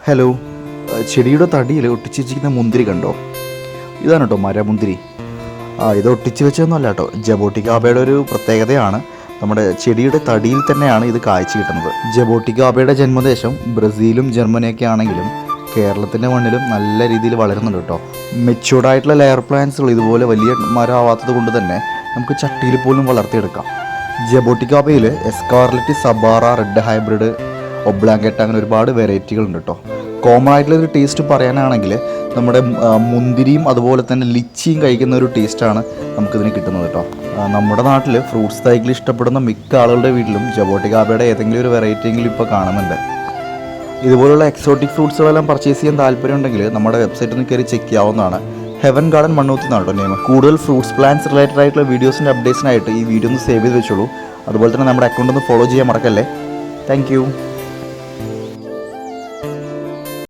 Hello, ചെടിയുടെ തടിയിൽ ഒട്ടിച്ച് വെച്ചിരിക്കുന്ന മുന്തിരി കണ്ടോ? ഇതാണ് കേട്ടോ മരമുന്തിരി. ഇത് ഒട്ടിച്ച് വെച്ചതൊന്നുമല്ല കേട്ടോ, ജബോട്ടിക്കാബയുടെ ഒരു പ്രത്യേകതയാണ്. നമ്മുടെ ചെടിയുടെ തടിയിൽ തന്നെയാണ് ഇത് കായ്ച്ചു കിട്ടുന്നത്. ജബോട്ടിക്കാബയുടെ ജന്മദേശം ബ്രസീലും ജർമ്മനിയൊക്കെ ആണെങ്കിലും കേരളത്തിൻ്റെ മണ്ണിലും നല്ല രീതിയിൽ വളരുന്നുണ്ട് കേട്ടോ. മെച്യൂർഡായിട്ടുള്ള ലെയർ പ്ലാന്റ്സുകൾ ഇതുപോലെ വലിയ മരമാവാത്തത് കൊണ്ട് തന്നെ നമുക്ക് ചട്ടിയിൽ പോലും വളർത്തിയെടുക്കാം. ജബോട്ടിക്കാബയിൽ എസ്കാർലറ്റ്, സബാറ, റെഡ് ഹൈബ്രിഡ്, ഒബ്ലാങ്കറ്റ് അങ്ങനെ ഒരുപാട് വെറൈറ്റികളുണ്ട് കേട്ടോ. കോമൺ ആയിട്ടുള്ളൊരു ടേസ്റ്റ് പറയാനാണെങ്കിൽ നമ്മുടെ മുന്തിരിയും അതുപോലെ തന്നെ ലിച്ചിയും കഴിക്കുന്ന ഒരു ടേസ്റ്റാണ് നമുക്കിതിന് കിട്ടുന്നത് കേട്ടോ. നമ്മുടെ നാട്ടിൽ ഫ്രൂട്ട്സ് തൈകൾ ഇഷ്ടപ്പെടുന്ന മിക്ക ആളുകളുടെ വീട്ടിലും ജബോട്ടിക്കാബയുടെ ഏതെങ്കിലും ഒരു വെറൈറ്റി എങ്കിലും ഇപ്പോൾ കാണുന്നുണ്ട്. ഇതുപോലുള്ള എക്സോട്ടിക് ഫ്രൂട്ട്സുകളെല്ലാം പർച്ചേസ് ചെയ്യാൻ താല്പര്യമുണ്ടെങ്കിൽ നമ്മുടെ വെബ്സൈറ്റിൽ നിന്ന് കയറി ചെക്ക് ചെയ്യാവുന്നതാണ്. ഹെവൻ ഗാർഡൻ മണ്ണൂത്തി എന്നാണ് കേട്ടോ നെയിം. കൂടുതൽ ഫ്രൂട്ട്സ് പ്ലാന്റ്സ് റിലേറ്റഡ് ആയിട്ടുള്ള വീഡിയോസിൻ്റെ അപ്ഡേറ്റ്സിനായിട്ട് ഈ വീഡിയോ ഒന്ന് സേവ് ചെയ്ത് വെച്ചോളൂ. അതുപോലെ തന്നെ നമ്മുടെ അക്കൗണ്ട് ഒന്ന് ഫോളോ ചെയ്യാൻ മറക്കല്ലേ. താങ്ക്